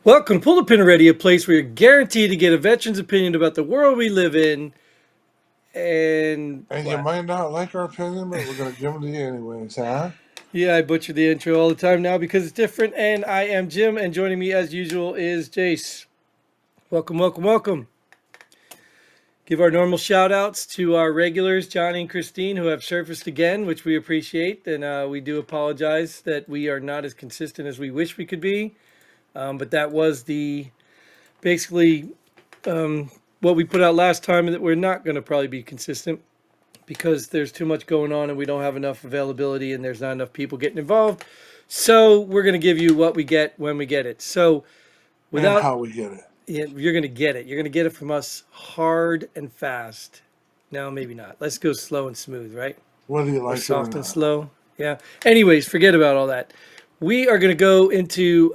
Welcome to Pull the Pin Ready, a place where you're guaranteed to get a veteran's opinion about the world we live in. And And you what? might not like our opinion, but we're going to give them to you anyways, huh? Yeah, I butcher the intro all the time now because it's different. And I am Jim, and joining me as usual is Jace. Welcome, welcome, welcome. Give our normal shout outs to our regulars, Johnny and Christine, who have surfaced again, which we appreciate. And we do apologize that we are not as consistent as we wish we could be. But that was the basically what we put out last time, and that we're not going to probably be consistent because there's too much going on and we don't have enough availability and there's not enough people getting involved. So we're going to give you what we get when we get it. So And without, how we get it. yeah, you're going to get it. You're going to get it from us hard and fast. No, maybe not. Let's go slow and smooth, right? Whether you Or like it or soft and not. slow. Yeah. Anyways, forget about all that. We are going to go into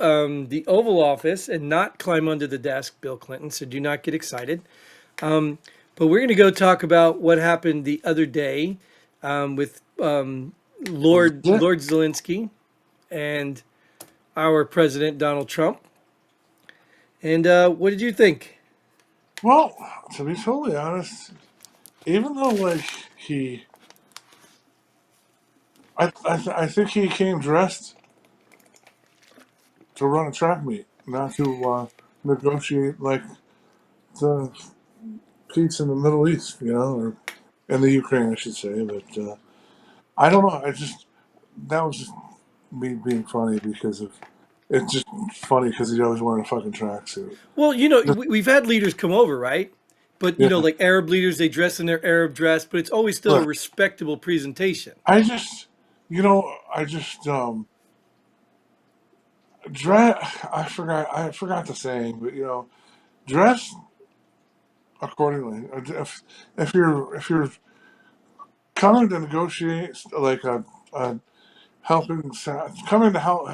the Oval Office and not climb under the desk, Bill Clinton. So do not get excited. But we're going to go talk about what happened the other day with Legit. Lord Zelinsky and our president Donald Trump. And what did you think? Well, to be totally honest, even though, he. I think he came dressed to run a track meet, not to negotiate, the peace in the Middle East, or in the Ukraine, I should say. But I don't know. That was just me being funny because of. It's just funny because he's always wearing a fucking tracksuit. Well, we've had leaders come over, right? But Yeah, like Arab leaders, they dress in their Arab dress, but it's always still a right. respectable presentation. I just, I just dress. I forgot the saying, but dress accordingly. If you're coming to negotiate, like a coming to help,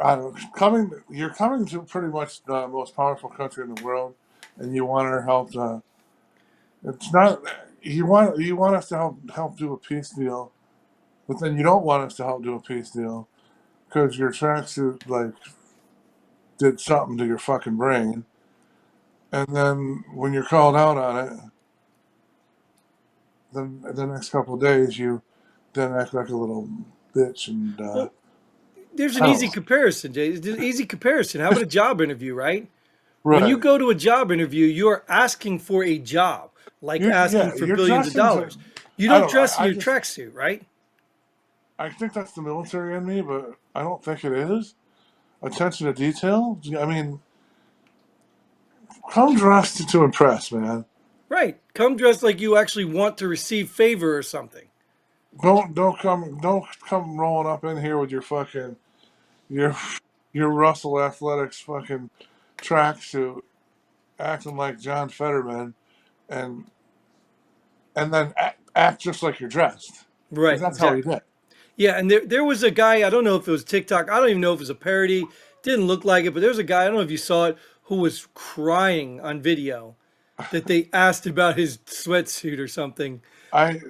I don't know, you're coming to pretty much the most powerful country in the world, and you want our help. It's not you want us to help do a peace deal, but then you don't want us to help do a peace deal because your tracksuit did something to your fucking brain, and then when you're called out on it, then the next couple of days you then act like a little bitch, and Well, there's an I don't easy know. comparison, Jay. There's an easy comparison. How about a job interview, right? When you Right? go to a job interview, you are asking for a job, like asking for You're billions of dressing to. dollars. You I don't don't know. dress in your tracksuit, right? I think that's the military in me, but I don't think it is. Attention to detail. I mean, come dressed to impress, man. Right. Come dressed like you actually want to receive favor or something. Don't come rolling up in here with your your Russell Athletics fucking tracksuit, acting like John Fetterman, and then act just like you're dressed, because Right, that's how he exactly. did. Yeah, and there was a guy, I don't know if it was TikTok, I don't even know if it was a parody, didn't look like it, but there was a guy, I don't know if you saw it, who was crying on video that they asked about his sweatsuit or something. I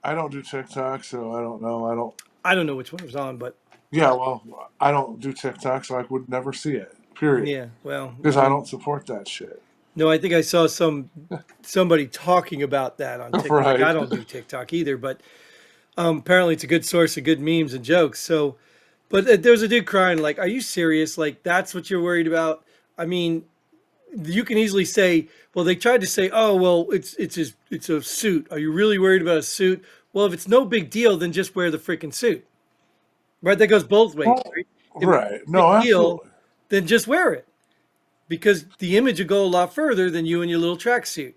I don't do TikTok, so I don't know. I don't. I don't know which one it was on, but Yeah, well, I don't do TikTok, so I would never see it. Period. yeah, well, Because I don't support that shit. no, I think I saw somebody talking about that on TikTok. Right. I don't do TikTok either, but apparently it's a good source of good memes and jokes. So, but there was a dude crying, like, "Are you serious? Like, that's what you're worried about?" I mean, you can easily say, "Well, they tried to say, oh, well, it's a suit. Are you really worried about a suit?" Well, if it's no big deal, then just wear the freaking suit, right? That goes both ways, Well, right? If it's right. a big No, deal, absolutely. then just wear it because the image will go a lot further than you in your little tracksuit.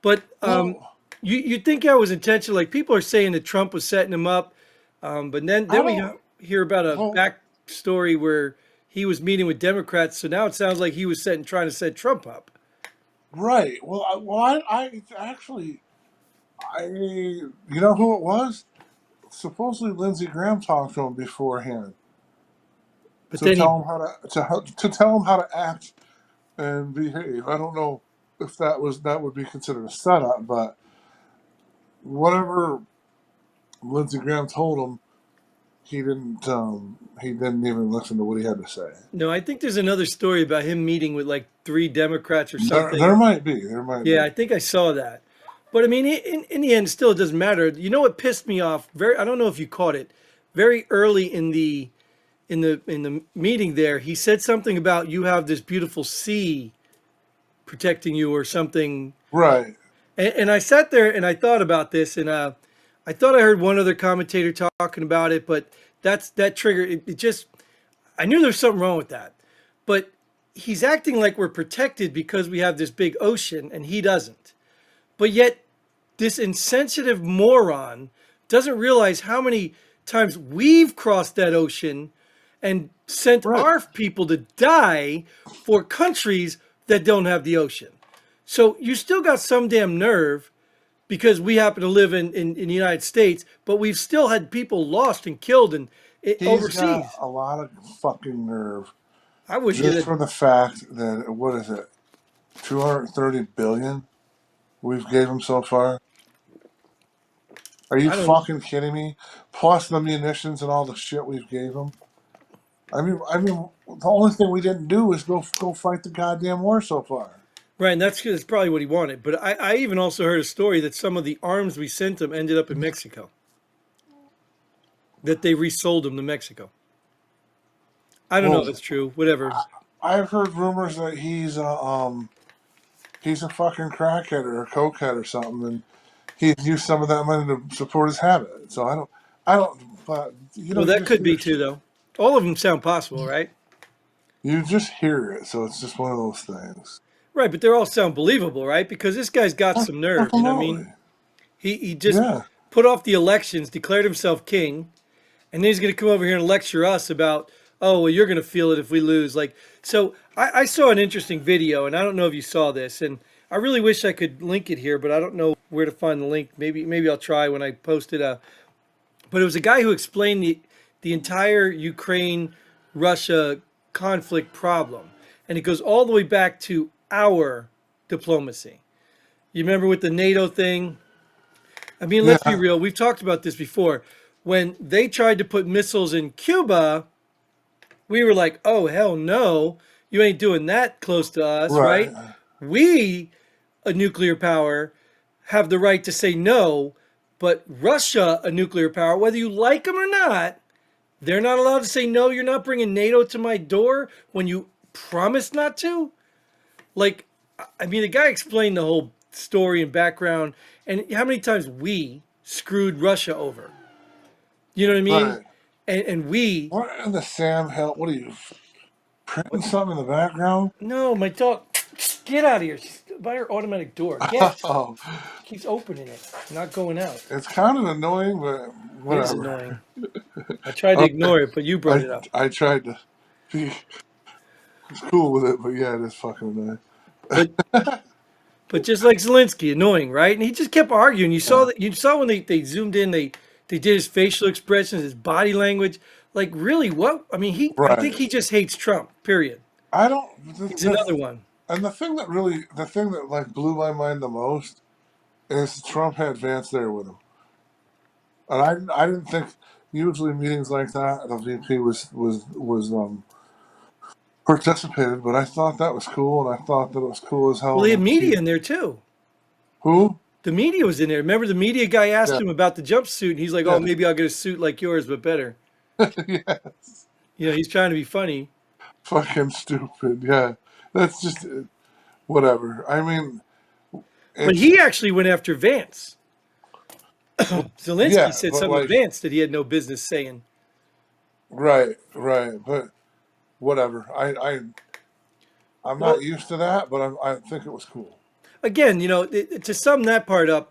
But Well, you think that was intentional? Like people are saying that Trump was setting him up, but then I we don't. hear about a Well, backstory where he was meeting with Democrats. So now it sounds like he was trying to set Trump up. right. I actually, you know who it was? Supposedly Lindsey Graham talked to him beforehand But to then tell he him to tell him how to act and behave. I don't know if that would be considered a setup, but whatever Lindsey Graham told him, he didn't even listen to what he had to say. No, I think there's another story about him meeting with like three Democrats or There something. might be, there might Yeah, be. I think I saw that. But I mean, in the end, still it doesn't matter. You know what pissed me off? Very, I don't know if you caught it. Very early in the meeting there, he said something about you have this beautiful sea protecting you or something. Right. And I sat there and I thought about this, and I thought I heard one other commentator talking about it, but that trigger. It just I knew there was something wrong with that, but he's acting like we're protected because we have this big ocean, and he doesn't. But yet, this insensitive moron doesn't realize how many times we've crossed that ocean and sent Right. our people to die for countries that don't have the ocean. So you still got some damn nerve because we happen to live in the United States, but we've still had people lost and killed and He's got overseas. a lot of fucking nerve I wouldn't get just it. for the fact that, what is it, 230 billion we've gave him so far? Are you I don't. fucking kidding me? Plus the munitions and all the shit we've gave him. I mean, the only thing we didn't do is go fight the goddamn war so far. Right, and that's probably what he wanted. But I even also heard a story that some of the arms we sent him ended up in Mexico. That they resold them to Mexico. I don't know if Well, it's true. Whatever. I've heard rumors that he's a fucking crackhead or a cokehead or something, and he's used some of that money to support his habit. So I don't. But Well, you that just could hear be too, shit. though. All of them sound possible, right? You just hear it, so it's just one of those things. Right, but they all sound believable, right? Because this guy's got some nerve. You know what I mean? Absolutely. He just Yeah. put off the elections, declared himself king, and then he's going to come over here and lecture us about, oh, well, you're going to feel it if we lose. Like, so I saw an interesting video, and I don't know if you saw this, and I really wish I could link it here, but I don't know where to find the link. Maybe I'll try when I post it. But it was a guy who explained the entire Ukraine Russia conflict problem, and it goes all the way back to our diplomacy. You remember with the NATO thing? I mean, let's be Yeah. real. We've talked about this before. When they tried to put missiles in Cuba, we were like, oh, hell no. You ain't doing that close to us, Right. right? We, a nuclear power, have the right to say no, but Russia, a nuclear power, whether you like them or not, they're not allowed to say no. You're not bringing NATO to my door when you promised not to. Like, I mean, the guy explained the whole story and background, and how many times we screwed Russia over. You know what I mean? Right. And we, What in the Sam hell? What are you printing what? something in the background? No, my dog, get out of here. She's by her automatic door. Get. Oh, Keeps opening it, not going out. it's kind of annoying, but It is whatever. annoying. I tried to Okay. ignore it, but you brought I it up. I tried to be cool with it, but yeah, it is fucking annoying. But just like Zelinsky, annoying, right? And he just kept arguing. Yeah. You saw when they zoomed in, they did his facial expressions, his body language. Like really, what? I mean, I think Right. he just hates Trump. Period. I don't. He's another one. And the thing that like blew my mind the most is Trump had Vance there with him, and I didn't think usually meetings like that the VP was participated, but I thought that was cool, and I thought that it was cool as hell. Well, he had And media in there too. who? The media was in there. Remember, the media guy asked Yeah, him about the jumpsuit, and he's like, "Oh, yeah, maybe I'll get a suit like yours, but better." yeah. You know, he's trying to be funny. Fucking stupid. Yeah, that's just whatever. I mean, But it's he actually went after Vance. Zelensky yeah, said but something to like Vance that he had no business saying. right, right, but whatever. I'm Well, not used to that, but I think it was cool. again, to sum that part up,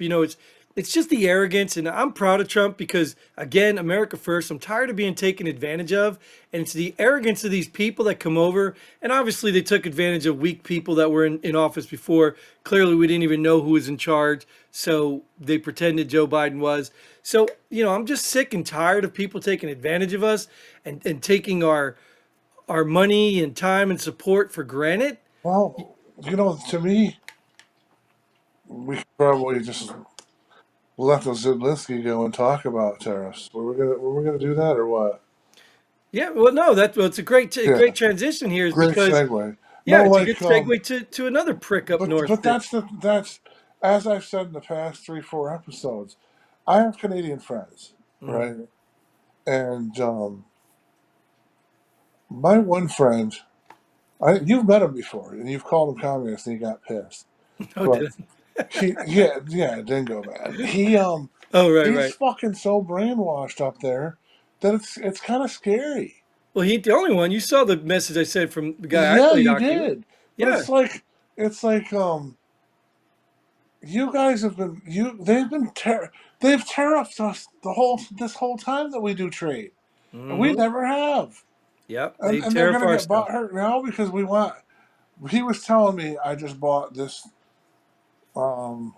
it's just the arrogance, and I'm proud of Trump because again, America first. I'm tired of being taken advantage of, and it's the arrogance of these people that come over, and obviously they took advantage of weak people that were in office before. Clearly, we didn't even know who was in charge, so they pretended Joe Biden was. So I'm just sick and tired of people taking advantage of us and taking our money and time and support for granted. Well, to me, we could probably just let the Zelinsky go and talk about tariffs. Were we gonna do that or what? Yeah, well, no, it's a Yeah, great transition here, is great because segue. yeah, No, it's a good like segue to another prick up north. but that's as I've said in the past 3 4 episodes. I have Canadian friends, Mm. right? And my one friend, you've met him before, and you've called him communist, and he got pissed. Oh, But did yeah, Dingo man. oh, right, He's right. fucking so brainwashed up there that it's kind of scary. Well, he ain't the only one. You saw the message I sent from the guy I Yeah, played you hockey with. did. But Yeah. it's like you guys have been they've tariffed us this whole time that we do trade, and we Hmm. never have. Yep. They And they're tariff gonna our get stuff. bought hurt now because we want. He was telling me I just bought this. Um,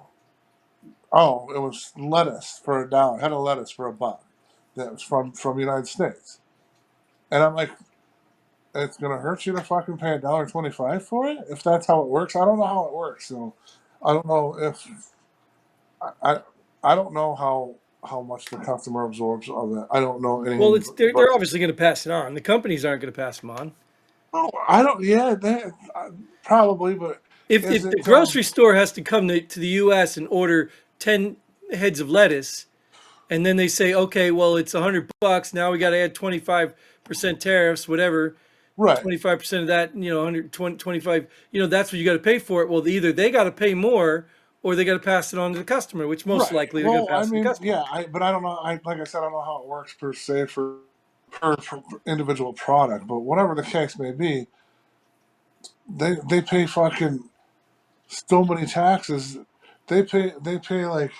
oh, it was lettuce for $1. Had a lettuce for $1. That was from the United States, and I'm like, it's gonna hurt you to fucking pay $1.25 for it if that's how it works. I don't know how it works, so I don't know if I I don't know how much the customer absorbs of it. I don't know Well, anything, it's but they're obviously going to pass it on. The companies aren't going to pass them on. oh, I don't. Yeah, probably, but is If the it grocery store has to come to the U.S. and order 10 heads of lettuce, and then they say, okay, well, it's $100. Now we got to add 25% tariffs, whatever. right? 25% of that, 120, 25, that's what you got to pay for it. Well, either they got to pay more or they got to pass it on to the customer, which most Right. likely they're going Well, to I pass to the mean, customer. yeah, but I don't know. Like I said, I don't know how it works per se for individual product, but whatever the case may be, they pay fucking so many taxes. They pay like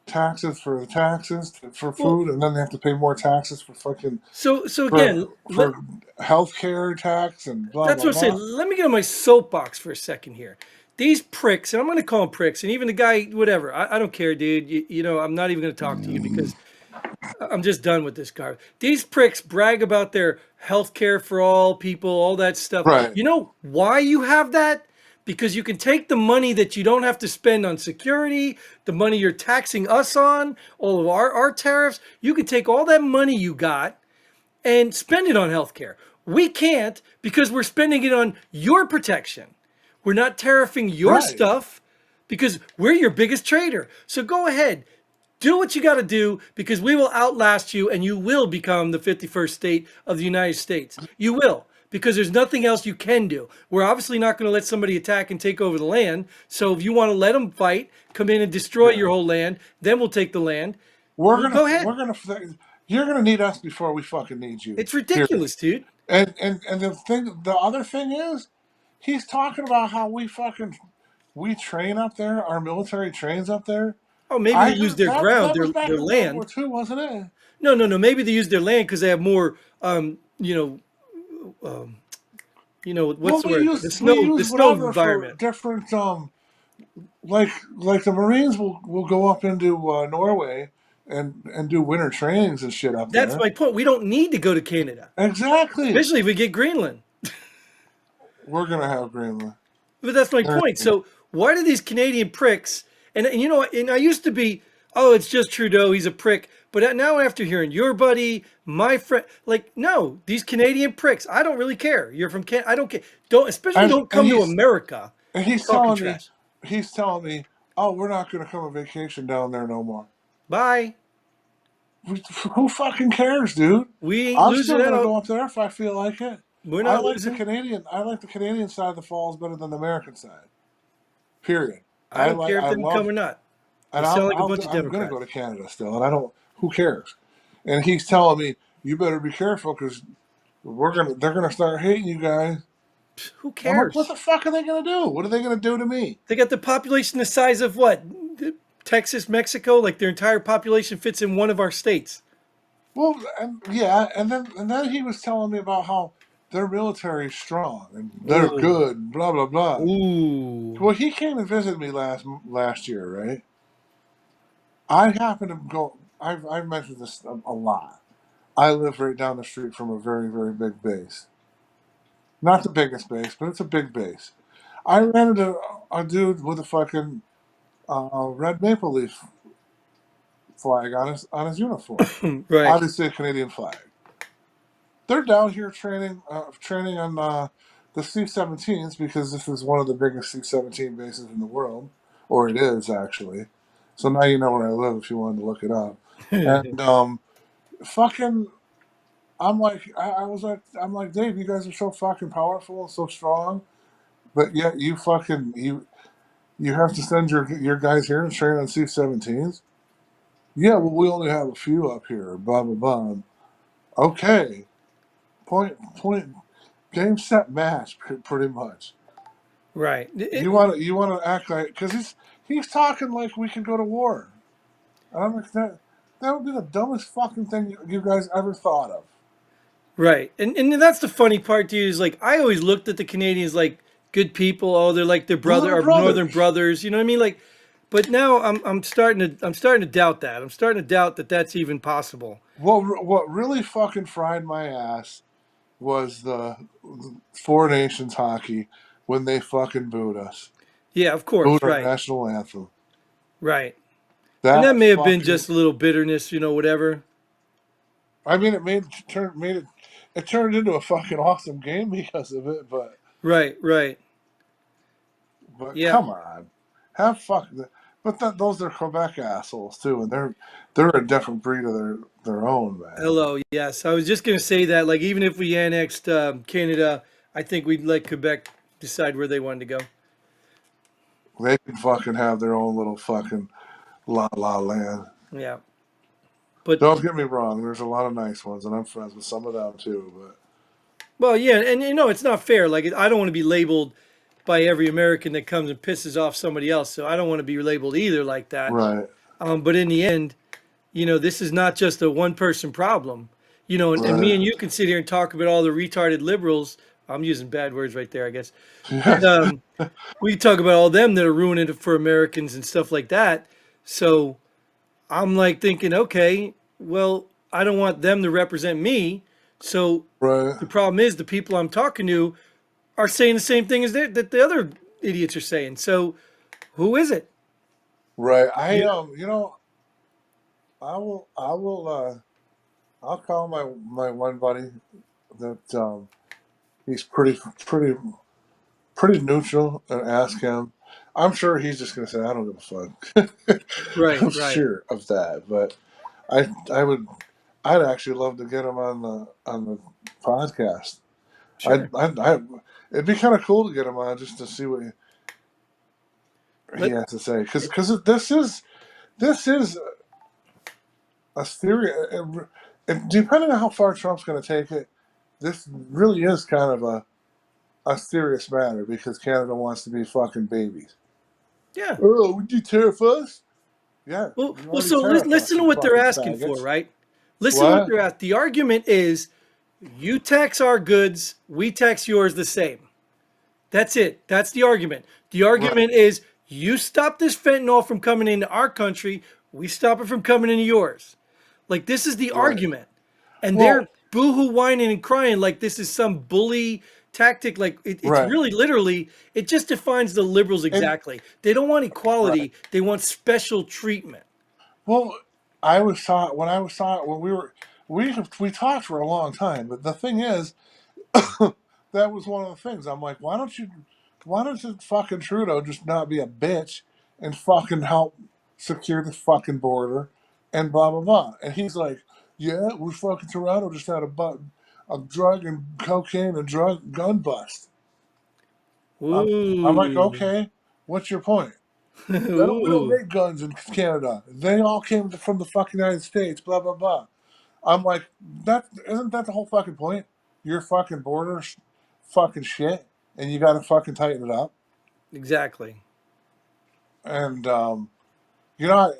taxes for the taxes for Well, food, and then they have to pay more taxes for fucking so again, for healthcare tax and blah that's blah what I'm saying. blah. Let me get on my soapbox for a second here. These pricks, and I'm going to call them pricks, and even the guy, whatever, I don't care, dude. I'm not even going to talk to you because I'm just done with this guy. These pricks brag about their health care for all people, all that stuff. Right. You know why you have that? Because you can take the money that you don't have to spend on security, the money you're taxing us on, all of our tariffs. You can take all that money you got and spend it on healthcare. We can't because we're spending it on your protection. We're not tariffing your Right. stuff because we're your biggest trader. So go ahead, do what you got to do because we will outlast you and you will become the 51st state of the United States. You will because there's nothing else you can do. We're obviously not going to let somebody attack and take over the land. So if you want to let them fight, come in and destroy Yeah. your whole land, then we'll take the land. We're Well, gonna go ahead. we're gonna you're gonna need us before we fucking need you. It's Period. ridiculous, dude. And the other thing is, he's talking about how we train up there. Our military trains up there. Oh, maybe I they use heard their ground, that was back their in World War land. II, wasn't it? No, no, no. Maybe they use their land because they have more. What's Well, the word? we The use snow whatever for environment. different like the Marines will go up into Norway and do winter trainings and shit up That's there. my point. We don't need to go to Canada, Exactly. especially if we get Greenland. We're gonna have Greenland. But that's my point. So why do these Canadian pricks? And I used to be, oh, it's just Trudeau. He's a prick. But now after hearing your buddy, my friend, like, no, these Canadian pricks. I don't really care. You're from Canada. I don't care. Especially And don't come to America he's talking telling me, trash. oh, we're not going to come on vacation down there no more. Bye. Who fucking cares, dude? We ain't I'm losing still going to out. go up there if I feel like it. We're not losing. I like the Canadian side of the falls better than the American side. Period. I don't care if I they can come love, or not. They and sound like a bunch of I'm going to go to Democrats. Canada still, and I don't. Who cares? And he's telling me you better be careful because they're gonna start hating you guys. Who I'm like, what cares? the fuck are they gonna do? What are they gonna do to me? They got the population the size of what? Texas, Mexico? Like their entire population fits in one of our states. Well, and yeah, and then he was telling me about how their military is strong and they're Oh. good, blah blah blah. Ooh. Well, he came and visited me last year, right? I happen to go. I've mentioned this a lot. I live right down the street from a very very big base. Not the biggest base, but it's a big base. I ran into a dude with a fucking red maple leaf flag on his uniform. Right. Obviously, a Canadian flag. They're down here training on the C-17s because this is one of the biggest C-17 bases in the world, or it is actually. So now you know where I live if you wanted to look it up. And fucking, I'm like, Dave, you guys are so fucking powerful and so strong, but yet you have to send your guys here to train on C-17s. Yeah, well, we only have a few up here. Blah blah blah. Okay, point. Game set match, pretty much. Right. You want to act like because he's talking like we could go to war. And I'm like that would be the dumbest fucking thing you guys ever thought of. Right. And that's the funny part, dude, is like I always looked at the Canadians like good people. Oh, they're like their brother, Brother our northern brothers. brothers. You know what I mean? Like, but now I'm starting to doubt that. I'm starting to doubt that that's even possible. What really fucking fried my ass was the Four Nations hockey when they fucking booed us, Yeah, of booed course. our Right. national anthem. Right. And that That may have been fucking. just a little bitterness, whatever. I mean, it turned into a fucking awesome game because of it, but Right. Right. Yeah. come on, have fucking. But those are Quebec assholes too, and they're a different breed of their own, man. Hello. Yes. I was just gonna say that. Like, even if we annexed Canada, I think we'd let Quebec decide where they wanted to go. They can fucking have their own little fucking la la land. Yeah. But Don't get me wrong, there's a lot of nice ones, and I'm friends with some of them too. But well, yeah, and it's not fair. Like, I don't want to be labeled by every American that comes and pisses off somebody else. So I don't want to be labeled either like that. right, But in the end, this is not just a one person problem. And me and right, you can sit here and talk about all the retarded liberals. I'm using bad words right there, I guess. yeah, But we can talk about all them that are ruining it for Americans and stuff like that. So I'm like thinking, okay, well, I don't want them to represent me. So right, the problem is the people I'm talking to are saying the same thing as that the other idiots are saying. So who is it? right. You, I'll call my one buddy that he's pretty neutral and ask him. I'm sure he's just gonna say I don't give a fuck. right, I'm right, sure of that, but I would I'd actually love to get him on the podcast. sure. I it'd be kind of cool to get him on just to see what he Let has to say because this is a serious and depending on how far Trump's going to take it, this really is kind of a serious matter because Canada wants to be fucking babies. yeah. Oh, would you tariff us? Yeah, you Well. already So tariff us, listen to you what they're fucking asking for, faggots. right? Listen to what What? they're at. The argument is, you tax our goods, we tax yours the same. That's it. That's the argument. The Right, argument is, you stop this fentanyl from coming into our country, we stop it from coming into yours. Like, this is the right. argument. And Well, they're boohoo whining and crying like this is some bully tactic. Like, it's right. really literally, it just defines the liberals And exactly. They don't want right. equality, they want special treatment. Well, I was taught when we talked for a long time, but the thing is, that was one of the things. I'm like, why don't you fucking Trudeau just not be a bitch and fucking help secure the fucking border and blah blah blah. And he's like, yeah, we fucking Toronto just had a drug and cocaine and drug gun bust. I'm like, Ooh. okay, what's your point? We don't Ooh. make guns in Canada. They all came from the fucking United States. Blah blah blah. I'm like, that isn't that the whole fucking point? Your fucking border's fucking shit, and you got to fucking tighten it up. Exactly. And you know,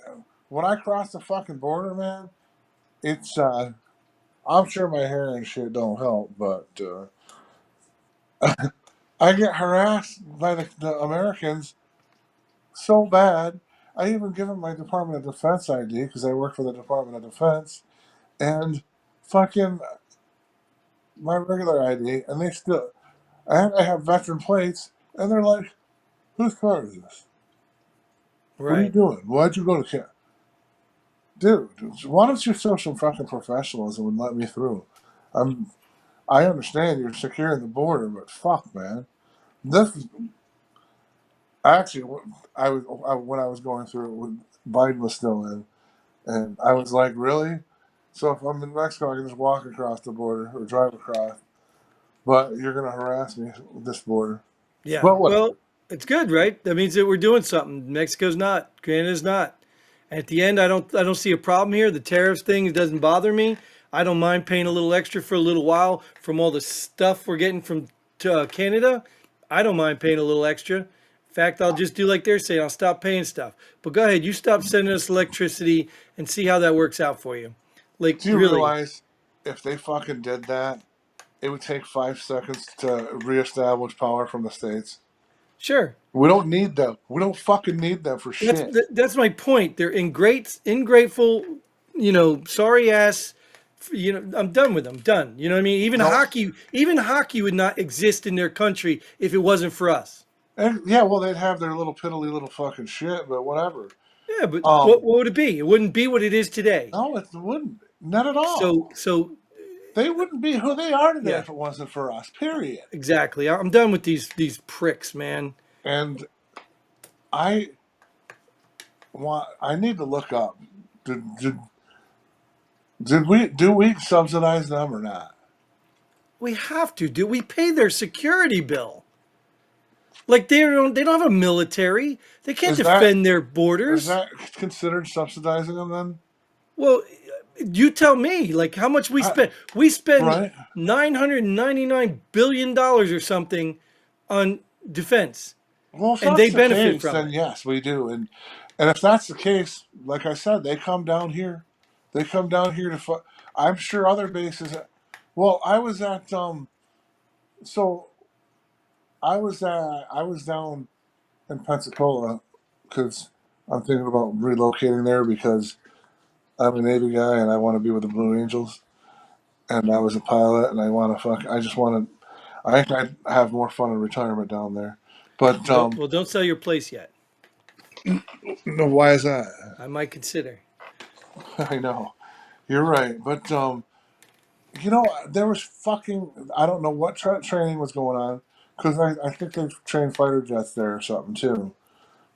when I cross the fucking border, man, it's I'm sure my hair and shit don't help, but I get harassed by the Americans so bad. I even give them my Department of Defense ID because I work for the Department of Defense, and fucking my regular ID, and they still, and I have veteran plates, and they're like, "Whose car is this? What are you Right. doing? Why'd you go to Canada?" dude, why don't you show some fucking professionalism and let me through? I'm, I understand you're securing the border, but fuck, man. This is actually when I was going through it when Biden was still in, and I was like, really? So if I'm in Mexico, I can just walk across the border or drive across, but you're gonna harass me with this border. Yeah. But Well, whatever. it's good, right? That means that we're doing something. Mexico's not. Canada's not. At the end, I don't see a problem here. The tariffs thing, it doesn't bother me. I don't mind paying a little extra for a little while from all the stuff we're getting from Canada. I don't mind paying a little extra. In fact, I'll just do like they're saying. I'll stop paying stuff. But go ahead, you stop sending us electricity and see how that works out for you. Like Do you really, realize if they fucking did that, it would take 5 seconds to reestablish power from the states? sure. We don't need them. We don't fucking need them for That's shit. that's my point. They're ingrateful, sorry ass. I'm done with them. Done. You know what I mean? No, Even hockey would not exist in their country if it wasn't for us. and yeah, well, they'd have their little piddly little fucking shit, but whatever. Yeah, but what Um, what would it be? It wouldn't be what it is today. no, it wouldn't. Not at So all. so They wouldn't be who they are today yeah, if it wasn't for us. Period. exactly. I'm done with these pricks, man. And I I need to look up. Did did, did we subsidize them or not? We have to do. We pay their security bill. Like they don't have a military. They can't Is that defend their is borders. that considered subsidizing them then? Well, you tell me, like how much we I, spend. We spend right. $999 billion or something on defense, Well, if and that's they the benefit case, from then it. yes, we do. And if that's the case, like I said, they come down here. They come down here to. I'm sure other bases. Well, I was at So I was down in Pensacola because I'm thinking about relocating there because I'm a Navy guy and I want to be with the Blue Angels. And I was a pilot and I want to fuck. I just want to. I think I'd have more fun in retirement down there. But Don't sell your place yet. no, why is that? I might consider. I know. You're right, but there was fucking. I don't know what training was going on because I think they trained fighter jets there or something too.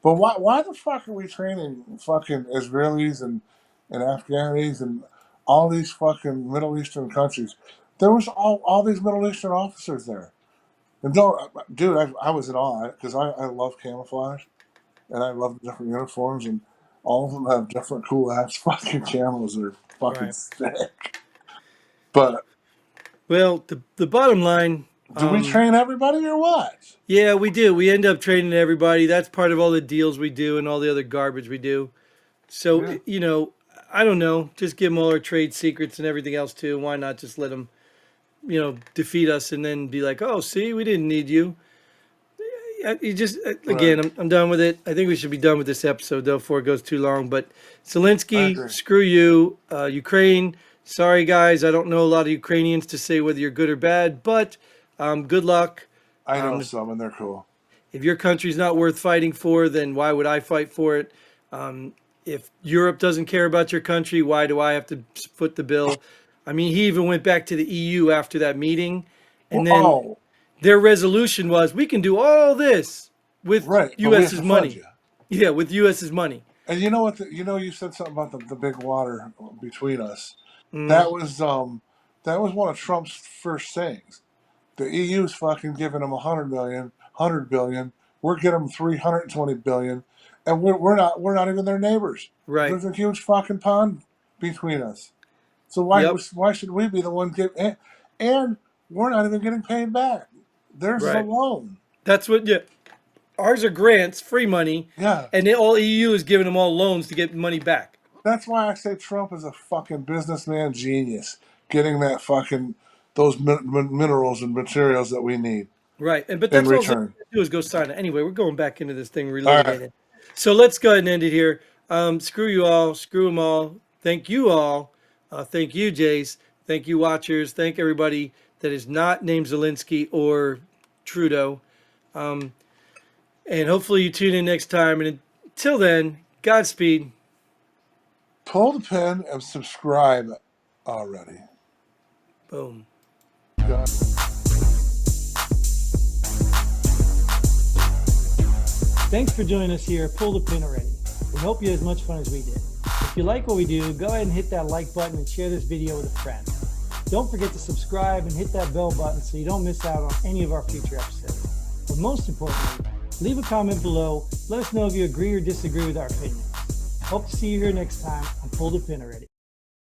But why the fuck are we training fucking Israelis and Afghanis and all these fucking Middle Eastern countries? There was all these Middle Eastern officers there, and don't, dude, I was in awe because I love camouflage and I love the different uniforms and all of them have different cool ass fucking camos that are fucking Right. sick. But Well, the bottom line, do we train everybody or what? yeah, we do. We end up training everybody. That's part of all the deals we do and all the other garbage we do. So, Yeah, I don't know. Just give them all our trade secrets and everything else too. Why not just let them, defeat us and then be like, oh, see, we didn't need you. You just right. again, I'm done with it. I think we should be done with this episode though before it goes too long. But I Zelinsky, agree. screw you, Ukraine. Sorry guys, I don't know a lot of Ukrainians to say whether you're good or bad, but good luck. I know Um, some and they're cool. if your country's not worth fighting for, then why would I fight for it? If Europe doesn't care about your country, why do I have to foot the bill? I mean, he even went back to the EU after that meeting, Well, and then oh, their resolution was we can do all this with right, but we have US's to fund money. you. Yeah, with US's money. And you know what? You said something about the big water between us. Mm, That was that was one of Trump's first things. The EU's fucking giving them 100 million, 100 billion. We're getting them 320 billion, and we're not even their neighbors. right. There's a huge fucking pond between us. So Yep. why should we be the one get and we're not even getting paid back? Theirs is a Right. loan. That's what. Yeah. Ours are grants, free money, Yeah, and all EU is giving them all loans to get money back. that's why I say Trump is a fucking businessman genius, getting that fucking those minerals and materials that we need Right. But in that's all they return. do is go sign it. Anyway, we're going back into this thing, All right, relitigating. So let's go ahead and end it here. Screw you all. Screw them all. Thank you all. Thank you, Jace. Thank you, watchers. Thank everybody that is not named Zelinsky or Trudeau. And hopefully you tune in next time. And until then, Godspeed. Pull the pin and subscribe already. Boom. God. Thanks for joining us here. Pull the pin already. We hope you had as much fun as we did. If you like what we do, go ahead and hit that like button and share this video with a friend. Don't forget to subscribe and hit that bell button so you don't miss out on any of our future episodes. But most importantly, leave a comment below. Let us know if you agree or disagree with our opinions. Hope to see you here next time on Pull the Pin Already.